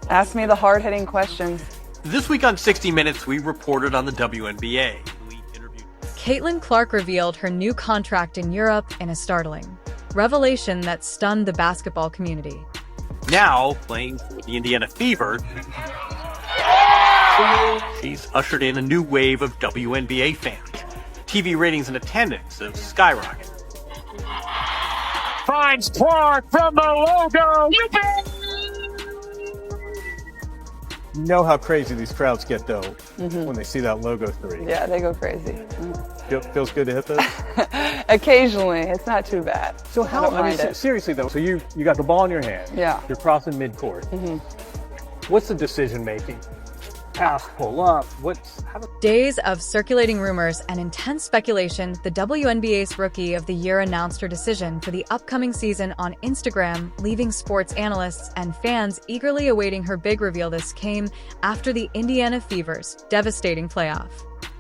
Ask me the hard-hitting questions. This week on 60 Minutes, we reported on the WNBA. We interviewed Caitlin Clark revealed her new contract in Europe in a startling revelation that stunned the basketball community. Now playing for the Indiana Fever, she's ushered in a new wave of WNBA fans. TV ratings and attendance have skyrocketed. Finds Clark from the logo. You know how crazy these crowds get, though, when they see that logo 3. Yeah, they go crazy. Feels good to hit those? Occasionally. It's not too bad. So I don't mind it. seriously, though, so you got the ball in your hand. Yeah. You're crossing midcourt. What's the decision-making? Pass, pull up, Days of circulating rumors and intense speculation, the WNBA's Rookie of the Year announced her decision for the upcoming season on Instagram, leaving sports analysts and fans eagerly awaiting her big reveal. This came after the Indiana Fever's devastating playoff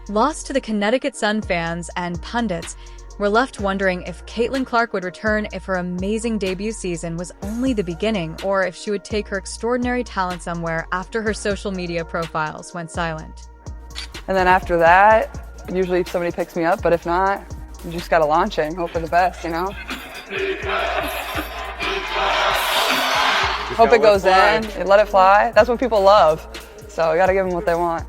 loss to the Connecticut Sun. Fans and pundits were left wondering if Caitlin Clark would return, if her amazing debut season was only the beginning, or if she would take her extraordinary talent somewhere after her social media profiles went silent. And then after that, usually somebody picks me up, but if not, you just gotta launch it and hope for the best, you know? Hope it goes in and let it fly. That's what people love. So you gotta give them what they want.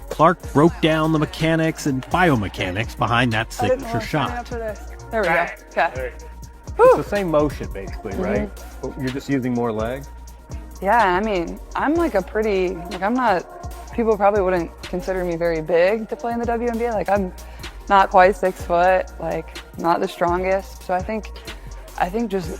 Clark broke down the mechanics and biomechanics behind that signature shot. There we go. Okay. It's the same motion, basically, right? But you're just using more leg? Yeah, I mean, I'm like I'm not, people probably wouldn't consider me very big to play in the WNBA. Like, I'm not quite 6 foot, like, not the strongest. So I think just,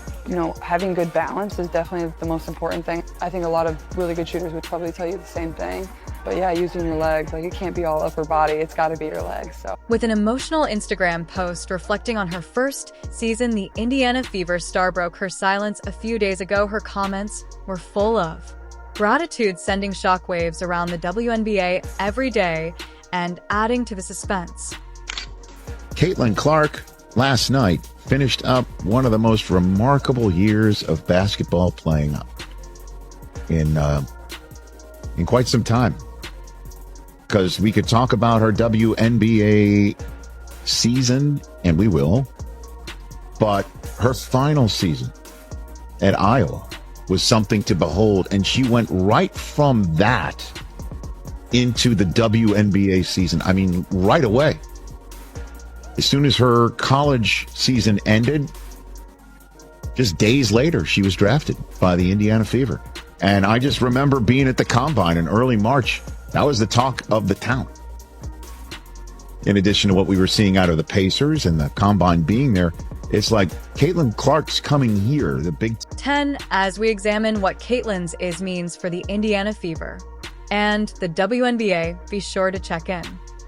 having good balance is definitely the most important thing. I think a lot of really good shooters would probably tell you the same thing. But yeah, using your legs, like, it can't be all upper body, it's gotta be your legs, so. With an emotional Instagram post reflecting on her first season, the Indiana Fever star broke her silence a few days ago. Her comments were full of gratitude, sending shockwaves around the WNBA every day and adding to the suspense. Caitlin Clark last night finished up one of the most remarkable years of basketball playing in quite some time. Because we could talk about her WNBA season, and we will, but her final season at Iowa was something to behold, and she went right from that into the WNBA season. I mean, right away. As soon as her college season ended, just days later, she was drafted by the Indiana Fever. And I just remember being at the Combine in early March. That was the talk of the town. In addition to what we were seeing out of the Pacers and the Combine being there, it's like Caitlin Clark's coming here, the Big 10, as we examine what Caitlin's is means for the Indiana Fever and the WNBA. Be sure to check in.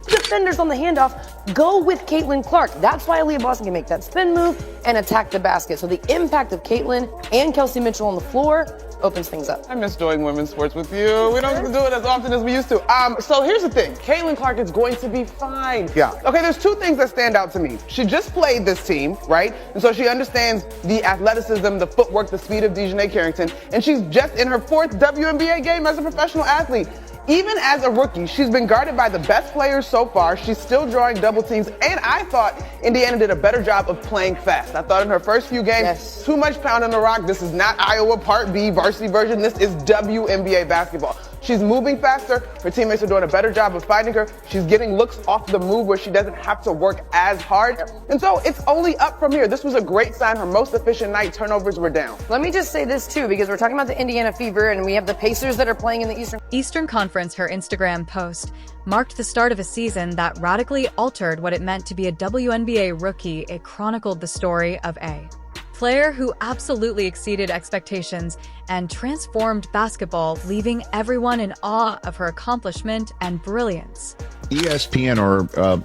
Defenders on the handoff go with Caitlin Clark. That's why Aaliyah Boston can make that spin move and attack the basket. So the impact of Caitlin and Kelsey Mitchell on the floor opens things up. I miss doing women's sports with you. We don't do it as often as we used to. So here's the thing. Caitlin Clark is going to be fine. Yeah. Okay, there's 2 things that stand out to me. She just played this team, right? And so she understands the athleticism, the footwork, the speed of Dejanay Carrington. And she's just in her 4th WNBA game as a professional athlete. Even as a rookie, she's been guarded by the best players so far. She's still drawing double teams, and I thought Indiana did a better job of playing fast. I thought in her first few games, too much pounding the rock. This is not Iowa Part B varsity version. This is WNBA basketball. She's moving faster. Her teammates are doing a better job of finding her. She's getting looks off the move where she doesn't have to work as hard. And so it's only up from here. This was a great sign. Her most efficient night, turnovers were down. Let me just say this too, because we're talking about the Indiana Fever and we have the Pacers that are playing in the Eastern Conference. Her Instagram post marked the start of a season that radically altered what it meant to be a WNBA rookie. It chronicled the story of a player who absolutely exceeded expectations and transformed basketball, leaving everyone in awe of her accomplishment and brilliance. ESPN are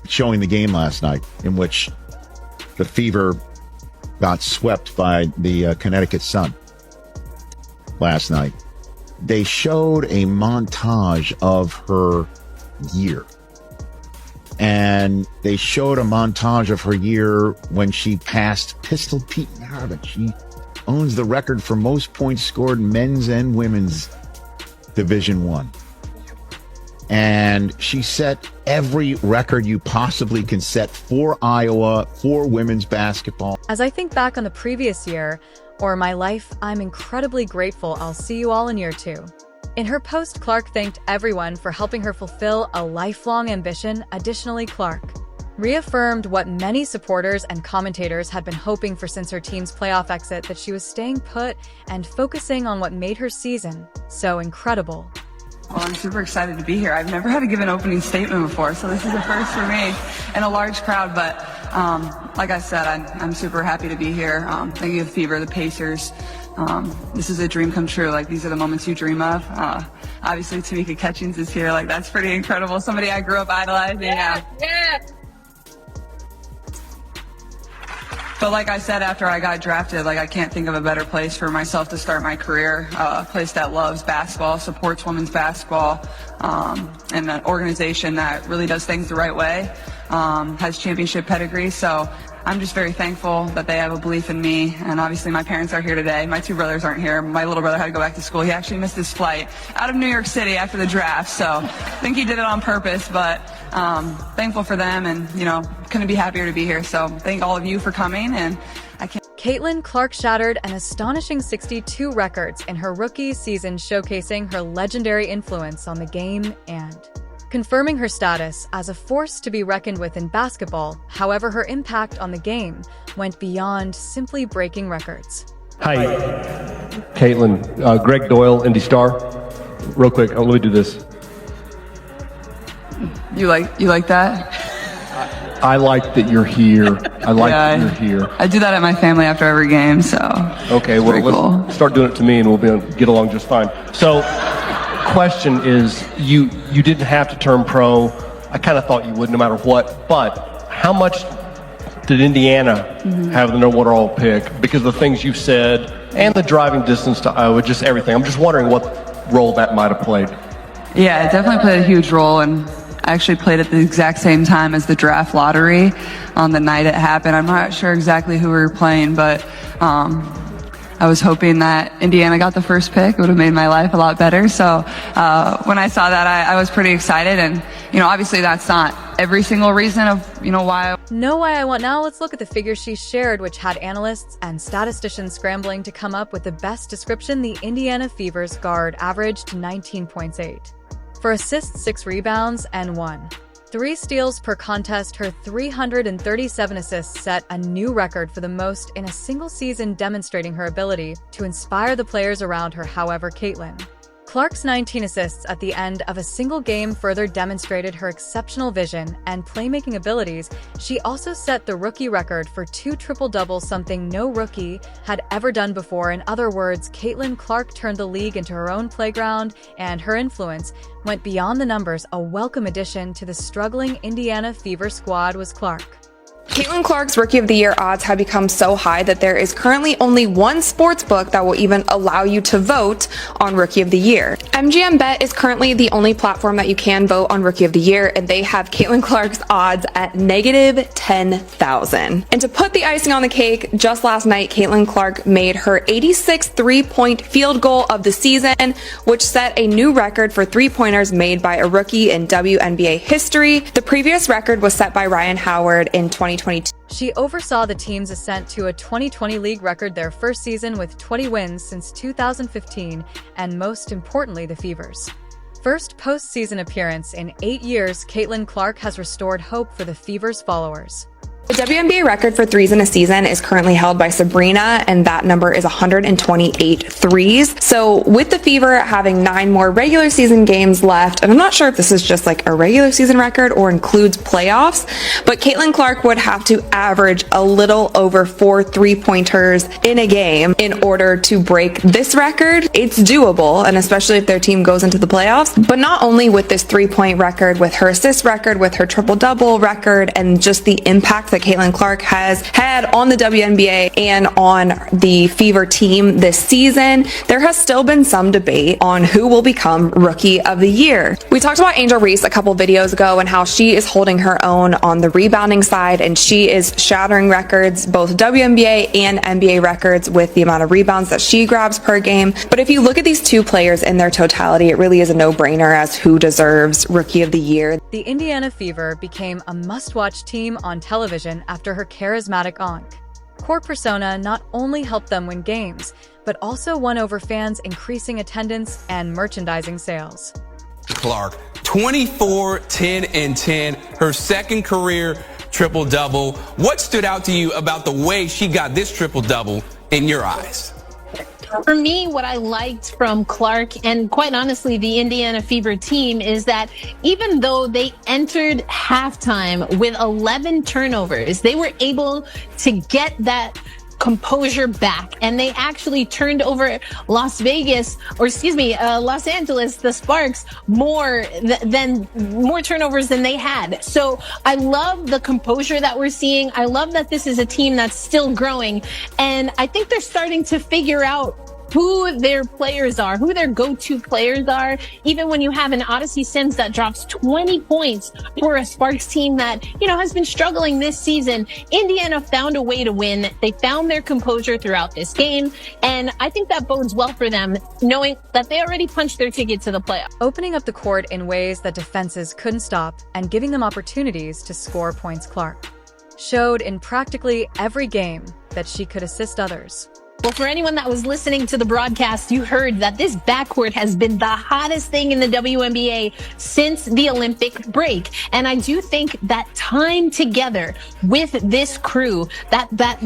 showing the game last night in which the Fever got swept by the Connecticut Sun last night. They showed a montage of her year. And they showed a montage of her year when she passed Pistol Pete Maravich. She owns the record for most points scored men's and women's Division I. And she set every record you possibly can set for Iowa, for women's basketball. As I think back on the previous year, or my life, I'm incredibly grateful I'll see you all in year 2. In her post, Clark thanked everyone for helping her fulfill a lifelong ambition. Additionally, Clark reaffirmed what many supporters and commentators had been hoping for since her team's playoff exit, that she was staying put and focusing on what made her season so incredible. Well, I'm super excited to be here. I've never had to give an opening statement before, so this is a first for me in a large crowd. But like I said, I'm super happy to be here. Thank you to Fever, the Pacers. This is a dream come true. Like, these are the moments you dream of. Obviously, Tamika Catchings is here. Like, that's pretty incredible. Somebody I grew up idolizing. Yeah. But like I said, after I got drafted, like, I can't think of a better place for myself to start my career. A place that loves basketball, supports women's basketball, and an organization that really does things the right way, has championship pedigree. So I'm just very thankful that they have a belief in me. And obviously my parents are here today. My 2 brothers aren't here. My little brother had to go back to school. He actually missed his flight out of New York City after the draft. So I think he did it on purpose, but thankful for them, and, you know, couldn't be happier to be here. So thank all of you for coming. And Caitlin Clark shattered an astonishing 62 records in her rookie season, showcasing her legendary influence on the game and confirming her status as a force to be reckoned with in basketball. However, her impact on the game went beyond simply breaking records. Hi, Caitlin. Greg Doyle, Indy Star. Real quick, let me do this. You like that? I like that you're here. I like that you're here. I do that at my family after every game, so. Okay, well, let's start doing it to me and we'll get along just fine. So, question is, you didn't have to turn pro. I kind of thought you would no matter what, but how much did Indiana have the number 1 overall pick because of the things you said and the driving distance to Iowa, just everything? I'm just wondering what role that might have played. Yeah, it definitely played a huge role, and I actually played at the exact same time as the draft lottery on the night it happened. I'm not sure exactly who we were playing, but I was hoping that Indiana got the first pick. It would have made my life a lot better. So when I saw that, I was pretty excited. And, you know, obviously that's not every single reason of, you know, why. Now let's look at the figures she shared, which had analysts and statisticians scrambling to come up with the best description. The Indiana Fever's guard averaged 19.8. For assists, 6 rebounds, and 3 steals per contest. Her 337 assists set a new record for the most in a single season, demonstrating her ability to inspire the players around her. However, Caitlin Clark's 19 assists at the end of a single game further demonstrated her exceptional vision and playmaking abilities. She also set the rookie record for 2 triple-doubles, something no rookie had ever done before. In other words, Caitlin Clark turned the league into her own playground, and her influence went beyond the numbers. A welcome addition to the struggling Indiana Fever squad was Clark. Caitlin Clark's Rookie of the Year odds have become so high that there is currently only one sports book that will even allow you to vote on Rookie of the Year. MGM Bet is currently the only platform that you can vote on Rookie of the Year, and they have Caitlin Clark's odds at negative 10,000. And to put the icing on the cake, just last night, Caitlin Clark made her 86th three-point field goal of the season, which set a new record for three-pointers made by a rookie in WNBA history. The previous record was set by Ryan Howard in 2022. She oversaw the team's ascent to a 2020 league record, their first season with 20 wins since 2015, and most importantly, the Fever's first postseason appearance in 8 years. Caitlin Clark has restored hope for the Fever's followers. The WNBA record for threes in a season is currently held by Sabrina, and that number is 128 threes. So with the Fever having 9 more regular season games left, and I'm not sure if this is just like a regular season record or includes playoffs, but Caitlin Clark would have to average a little over 4 three-pointers in a game in order to break this record. It's doable, and especially if their team goes into the playoffs. But not only with this 3-point record, with her assist record, with her triple-double record, and just the impact that Caitlin Clark has had on the WNBA and on the Fever team this season, there has still been some debate on who will become Rookie of the Year. We talked about Angel Reese a couple videos ago and how she is holding her own on the rebounding side, and she is shattering records, both WNBA and NBA records, with the amount of rebounds that she grabs per game. But if you look at these two players in their totality, it really is a no-brainer as who deserves Rookie of the Year. The Indiana Fever became a must-watch team on television after her charismatic onk. Court persona not only helped them win games, but also won over fans, increasing attendance and merchandising sales. Clark, 24, 10, and 10, her second career triple-double. What stood out to you about the way she got this triple-double in your eyes? For me, what I liked from Clark and quite honestly the Indiana Fever team is that even though they entered halftime with 11 turnovers, they were able to get that composure back, and they actually turned over Los Angeles, the Sparks, more turnovers than they had. So I love the composure that we're seeing. I love that this is a team that's still growing, and I think they're starting to figure out who their players are, who their go-to players are. Even when you have an Odyssey Sims that drops 20 points for a Sparks team that, has been struggling this season, Indiana found a way to win. They found their composure throughout this game, and I think that bodes well for them, knowing that they already punched their ticket to the playoffs. Opening up the court in ways that defenses couldn't stop and giving them opportunities to score points, Clark showed in practically every game that she could assist others. Well, for anyone that was listening to the broadcast, you heard that this backcourt has been the hottest thing in the WNBA since the Olympic break. And I do think that time together with this crew, that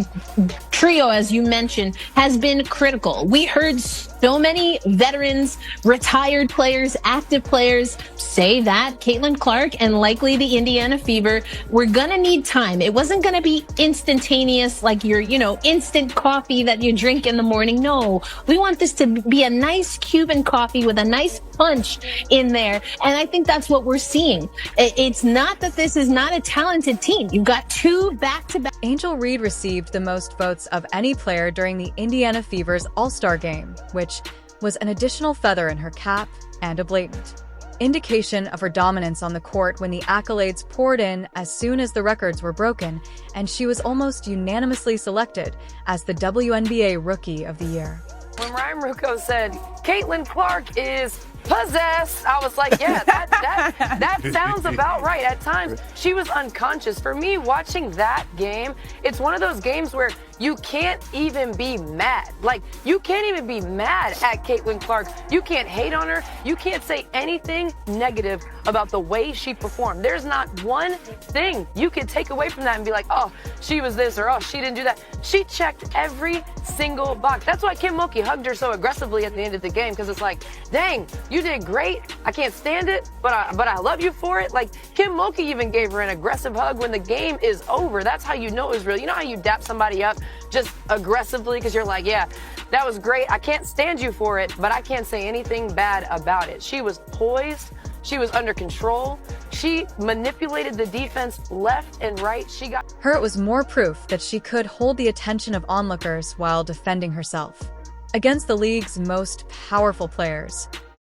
trio, as you mentioned, has been critical. We heard so many veterans, retired players, active players say that Caitlin Clark and likely the Indiana Fever were gonna need time. It wasn't gonna be instantaneous like your, instant coffee that you drink in the morning. No, we want this to be a nice Cuban coffee with a nice punch in there. And I think that's what we're seeing. It's not that this is not a talented team. You've got two back-to-back. Angel Reese received the most votes of any player during the Indiana Fever's All-Star Game, which was an additional feather in her cap and a blatant indication of her dominance on the court when the accolades poured in as soon as the records were broken, and she was almost unanimously selected as the WNBA Rookie of the Year. When Ryan Ruocco said, Caitlin Clark is possessed, I was like, yeah, that sounds about right. At times, she was unconscious. For me, watching that game, it's one of those games where you can't even be mad. Like, you can't even be mad at Caitlin Clark. You can't hate on her. You can't say anything negative about the way she performed. There's not one thing you could take away from that and be like, oh, she was this, or oh, she didn't do that. She checked every single box. That's why Kim Mulkey hugged her so aggressively at the end of the game, because it's like, dang, you did great. I can't stand it, but I love you for it. Like, Kim Mulkey even gave her an aggressive hug when the game is over. That's how you know it was real. You know how you dap somebody up just aggressively because you're like, yeah, that was great. I can't stand you for it, but I can't say anything bad about it. She was poised. She was under control. She manipulated the defense left and right. It was more proof that she could hold the attention of onlookers while defending herself. Against the league's most powerful players,